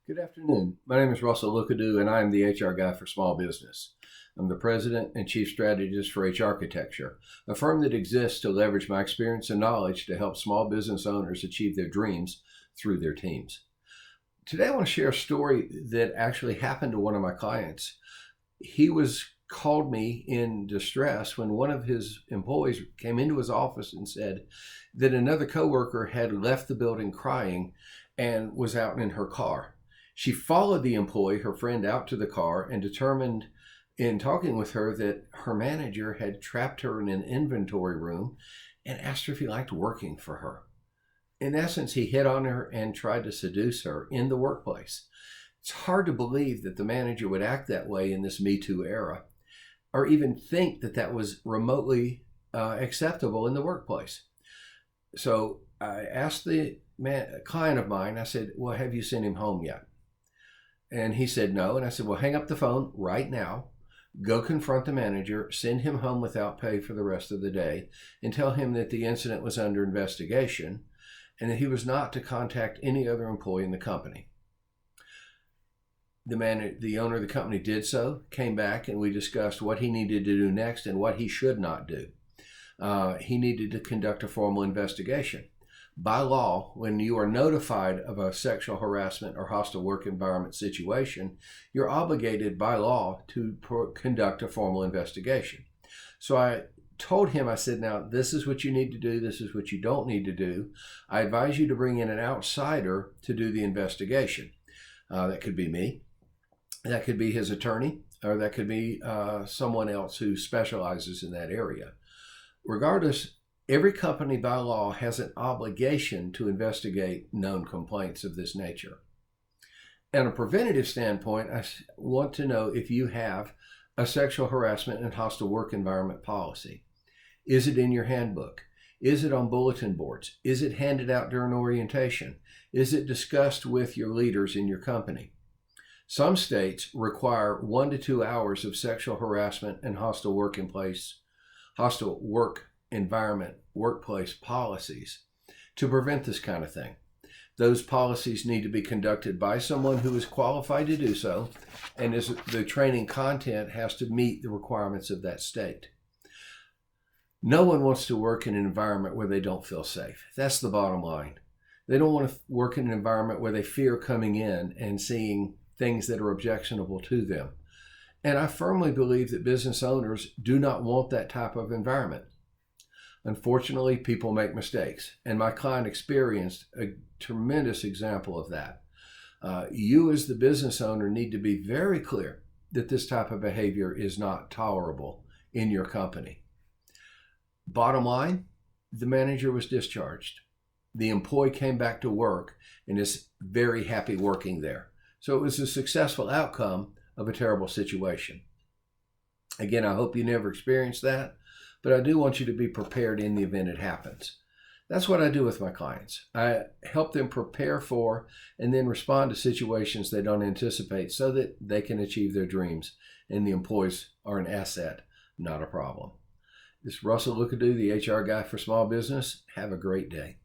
Good afternoon. My name is Russell Lookadoo, and I am the HR guy for small business. I'm the president and chief strategist for H Architecture, a firm that exists to leverage my experience and knowledge to help small business owners achieve their dreams through their teams. Today, I want to share a story that actually happened to one of my clients. He called me in distress when one of his employees came into his office and said that another coworker had left the building crying and was out in her car. She followed the employee, her friend, out to the car and determined in talking with her that her manager had trapped her in an inventory room and asked her if he liked working for her. In essence, he hit on her and tried to seduce her in the workplace. It's hard to believe that the manager would act that way in this Me Too era, or even think that that was remotely acceptable in the workplace. So I asked a client of mine, I said, well, have you sent him home yet? And he said no. And I said, well, hang up the phone right now, go confront the manager, send him home without pay for the rest of the day, and tell him that the incident was under investigation and that he was not to contact any other employee in the company. The owner of the company did so, came back, and we discussed what he needed to do next and what he should not do. He needed to conduct a formal investigation. By law, when you are notified of a sexual harassment or hostile work environment situation, you're obligated by law to conduct a formal investigation. So I told him, I said, now, this is what you need to do. This is what you don't need to do. I advise you to bring in an outsider to do the investigation. That could be me. That could be his attorney, or that could be someone else who specializes in that area. Regardless, every company by law has an obligation to investigate known complaints of this nature. On a preventative standpoint, I want to know if you have a sexual harassment and hostile work environment policy. Is it in your handbook? Is it on bulletin boards? Is it handed out during orientation? Is it discussed with your leaders in your company? Some states require 1 to 2 hours of sexual harassment and hostile work environment workplace policies to prevent this kind of thing. Those policies need to be conducted by someone who is qualified to do so, and the training content has to meet the requirements of that state. No one wants to work in an environment where they don't feel safe. That's the bottom line. They don't want to work in an environment where they fear coming in and seeing things that are objectionable to them. And I firmly believe that business owners do not want that type of environment. Unfortunately, people make mistakes, and my client experienced a tremendous example of that. You as the business owner need to be very clear that this type of behavior is not tolerable in your company. Bottom line, the manager was discharged. The employee came back to work and is very happy working there. So it was a successful outcome of a terrible situation. Again, I hope you never experience that, but I do want you to be prepared in the event it happens. That's what I do with my clients. I help them prepare for and then respond to situations they don't anticipate so that they can achieve their dreams, and the employees are an asset, not a problem. This is Russell Lookadoo, the HR guy for small business. Have a great day.